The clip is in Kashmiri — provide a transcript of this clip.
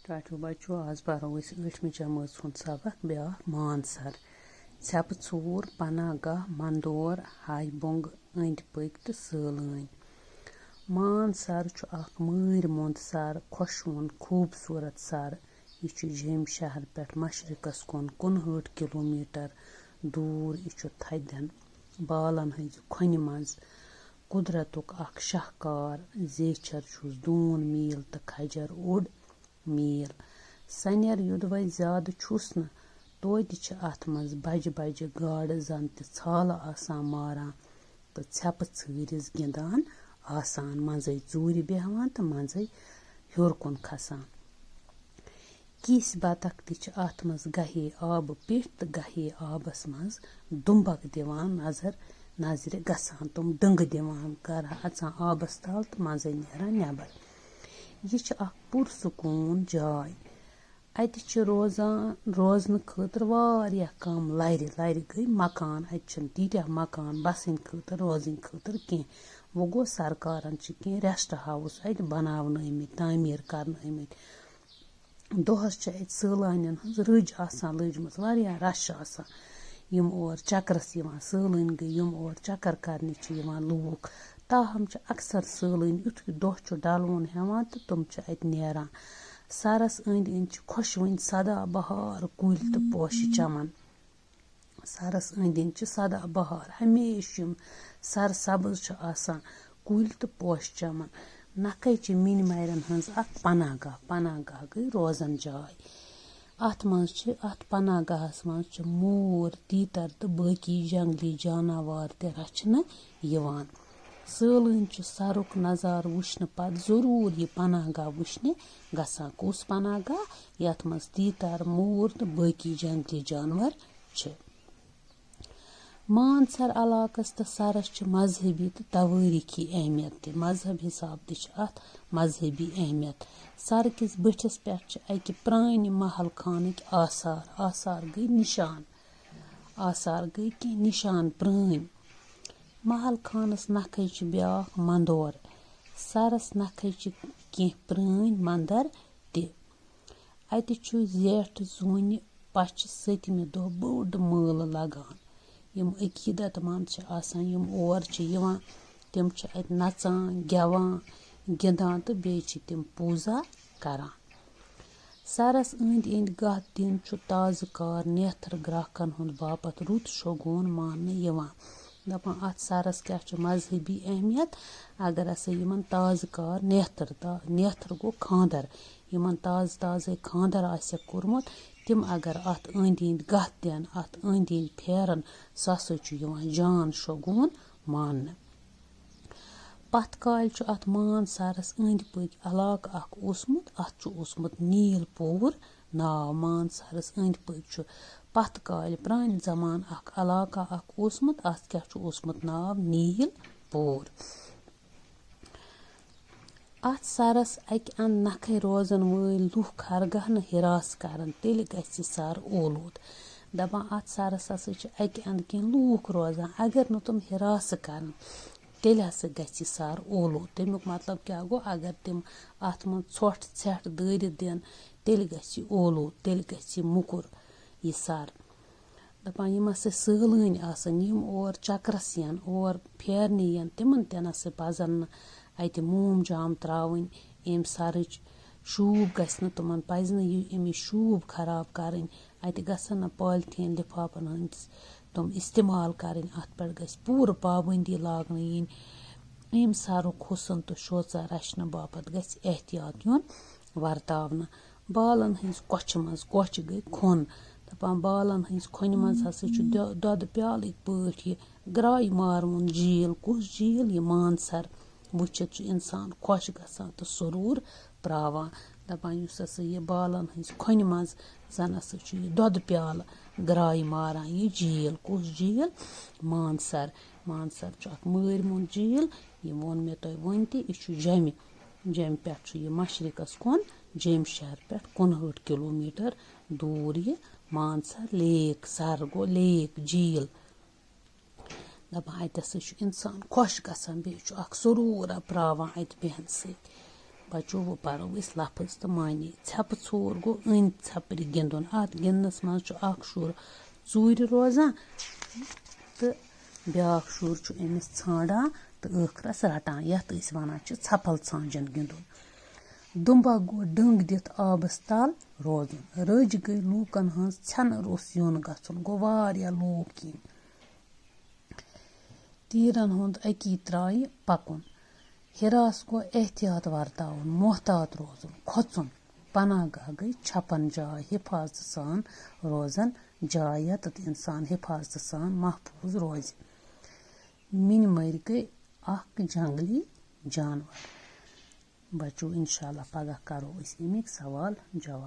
ٹاٹو بچو آز پرو أسۍ 8مہِ جمٲژ ہُنٛد سبق بیٛاکھ مانسر ژھٮ۪پہٕ ژوٗر پناہ گاہ مندور ہاے بۄنٛگ أنٛدۍ پٔکۍ تہٕ سٲلٲنۍ مانسر چھُ اکھ مٲرۍ موٚنٛد سر خۄشوُن خوٗبصوٗرت سر یہِ چھُ جیٚمۍ شہر پٮ۪ٹھ مشرقس کُن 59 کِلومیٖٹر دوٗر یہِ چھُ تھدٮ۪ن بالن ہٕنٛزِ کھۄنہِ منٛز قُدرتُک اکھ شاہکار زیچھر چھُس دوٗن میٖل تہٕ کھجر اوٚڑ میٖل سنیر یوٚدوے زیادٕ چھُس نہٕ توتہِ چھِ اتھ منٛز بجہِ بجہِ گاڈٕ زن تہِ ژھالہٕ آسان ماران تہٕ ژھٮ۪پہٕ ژھۭرِس گِنٛدان آسان منٛزے ژوٗرِ بیٚہوان تہٕ منٛزے ہیوٚر کُن کھسان کِسۍ بطخ تہِ چھِ اتھ منٛز گہے آبہٕ پیٚٹھۍ تہٕ گہے آبس منٛز دُمبکھ دِوان نظرِ گژھان تِم ڈٕنٛگہٕ دِوان گرٕ اژان آبس تل تہٕ منٛزے نیران نٮ۪بر یہِ چھِ اکھ پُرسکوٗن جاے اتہِ چھِ روزنہٕ خٲطرٕ واریاہ کم لرِ گٔے مکان اتہِ چھِنہٕ تیٖتیاہ مکان بسنۍ خٲطرٕ روزنہٕ خٲطرٕ کینٛہہ وۄنۍ گوٚو سرکارن چھِ کینٛہہ ریسٹ ہاوُس اتہِ بناونہٕ آمٕتۍ تعمیٖر کرنہٕ آمٕتۍ دۄہس چھِ اتہِ سٲلانٮ۪ن ہٕنٛز رٔج آسان لٔجمٕژ واریاہ رش آسان یِم اور چکرس یِوان سٲلٲنۍ گٔے یِم اور چکر کرنہِ چھِ یِوان لوٗکھ تاہم چھِ اکثر سٲلٲنۍ یُتھُے دۄہ چھُ ڈلوُن ہٮ۪وان تہٕ تِم چھِ اتہِ نیران سرس أنٛدۍ أنٛدۍ چھِ خۄشوٕنۍ سدا بہار کُلۍ تہٕ پوشہِ چمن سرس أنٛدۍ أنٛدۍ چھِ سدا بہار ہمیشہِ یِم سرسبٕز چھِ آسان کُلۍ تہٕ پوشہِ چمن نکھے چھِ مِنہِ مرٮ۪ن ہٕنٛز اکھ پناہ گاہ گٔے روزن جاے اتھ پناہ گاہس منٛز چھِ موٗر تیٖتر تہٕ باقی جنگلی جاناوار تہِ رچھنہٕ یِوان سٲلٲنۍ چھِ سرُک نظارٕ وٕچھنہٕ پتہٕ ضروٗر یہِ پناہ گاہ وٕچھنہِ گژھان کُس پناہ گاہ یتھ منٛز تیٖتر موٗر تہٕ باقی جنگلی جانور چھِ مانسر علاقس تہٕ سرس چھِ مذہبی تہٕ توٲریٖخی اہمیت تہِ مذہب حساب تہِ چھِ اتھ مذہبی اہمیت سرکِس بٔٹھِس پٮ۪ٹھ چھِ اکہِ پرانہِ محل خانٕکۍ آثار گٔے کینٛہہ نِشان پرٲنۍ محل خانس نکھے چھِ بیٛاکھ مندور سرس نکھے چھِ کینٛہہ پرٲنۍ منٛدر تہِ اتہِ چھُ زیٹھ زوٗنہِ پچھِ 7مہِ دۄہ بوٚڑ مٲلہٕ لگان یِم عقیٖدت منٛد چھِ آسان یِم اور چھِ یِوان تِم چھِ اتہِ نژان گٮ۪وان گِنٛدان تہٕ بیٚیہِ چھِ تِم پوٗزا کران سرس أنٛدۍ أنٛدۍ گاہ دِنۍ چھُ تازٕ کار نیتھر گراکن ہُنٛد باپتھ رُت شوگوٗن ماننہٕ یِوان دپان اتھ سرس کیٛاہ چھُ مذہبی اہمیت اگر ہسا یِمن تازٕ کار نیتھر گوٚو خانٛدر یِمن تازے خانٛدر آسٮ۪کھ کوٚرمُت تِم اگر اتھ أنٛدۍ أنٛدۍ گاہ دِن اتھ أنٛدۍ أنٛدۍ پھیرن سُہ ہسا چھُ یِوان جان شوگوٗن ماننہٕ پتھ کالہِ چھُ اتھ مانسرس أنٛدۍ پٔکۍ علاقہٕ اکھ اوسمُت اتھ چھُ اوسمُت نیٖل پوٗر ناو مانسرس أنٛدۍ پٔکۍ چھُ پتھ کالہِ پرانہِ زمانہٕ اکھ علاقہٕ اکھ اوسمُت اتھ کیٛاہ چھُ اوسمُت ناو نیٖل پوٗر اتھ سرس اکہِ انٛدٕ نکھے روزن وٲلۍ لُکھ ہرگاہ نہٕ ہراس کرن تیٚلہِ گژھِ سر اولوٗد دپان اتھ سرس ہسا چھِ اکہِ انٛدٕ کینٛہہ لوٗکھ روزان اگر نہٕ تِم ہراسہٕ کرن تیٚلہِ ہسا گژھِ یہِ سر اولوٗد تمیُک مطلب کیٛاہ گوٚو اگر تِم اتھ منٛز ژھۄٹھ ژھٮ۪ٹھ دٲرِتھ دِن تیٚلہِ گژھِ یہِ اولوٗد تیٚلہِ گژھِ یہِ موٚکُر یہِ سر دپان یِم ہسا سٲلٲنۍ آسن یِم اور چکرس یِن اور پھیرنہِ یِن تِمن تہِ نسا پزن نہٕ اتہِ موم جام تراوٕنۍ امہِ سرٕچ شوٗب گژھِ نہٕ تِمن پزِ نہٕ امِچ شوٗب خراب کرٕنۍ اتہِ گژھن نہٕ پالتھیٖن لفافن ہٕنٛدۍ تِم استعمال کرٕنۍ اتھ پٮ۪ٹھ گژھِ پوٗرٕ پابنٛدی لاگنہٕ یِنۍ امہِ سرُک حُسن تہٕ شوژا رچھنہٕ باپتھ گژھِ احتیاط یُن ورتاونہٕ بالن ہٕنٛزِ کۄچھِ منٛز کۄچھ گٔے کھۄن دپان بالن ہٕنٛزِ کھۄنہِ منٛز ہسا چھُ دۄدٕ پیالٕکۍ پٲٹھۍ یہِ گرٛایہِ ماروُن جیٖل کُس جیٖل یہِ مانسر وٕچھِتھ چھُ انسان خۄش گژھان تہٕ سروٗر پراوان دپان یُس ہسا یہِ بالن ہٕنٛزِ کھۄنہِ منٛز زن ہسا چھُ یہِ دۄدٕ پیالہٕ گرٛایہِ ماران یہِ جیٖل کُس جیٖل مانسر چھُ اکھ مٲرۍ موٚنٛد جیٖل یہِ ووٚن مےٚ تۄہہِ وۄنۍ تہِ یہِ چھُ جیٚمہِ پٮ۪ٹھ چھُ یہِ مشرقس کُن جیٚمۍ شہر پٮ۪ٹھ 59 کِلومیٖٹر دوٗر یہِ مانسر لیک سر گوٚو لیک جیٖل دپان اتہِ ہسا چھُ انسان خۄش گژھان بیٚیہِ چھُ اکھ سروٗر پراوان اتہِ بیہنہٕ سۭتۍ बच्चों वो परो अस लफ्ज तो मानी छप ोर गो अंद छपर गिंदन अत गिंदनस मज शुर चूर रोजान तो ब्या शुर अमिस ांडान तो ٲखरस रटान यथ वन छपल ांजन गिंदन दुम्बा गो डंग दिथ आबस तल रोजन रज गई लूकन हज छन रोस योन गन गो वारिया लूक yin तीरन हुंद अकी त्राय पकुन हिरास गो एहतियात वर्तावन मोहतात रोजन खोचुन पनाह गाह गई छपन जाय हिफाजत सान रोजन जाय यत इंसान हिफाजत सान महफूज रोज मिन मर गई अख जंगली जानवर बच्चों इंशाल्लाह पगह करो अमिक सवाल जवाब।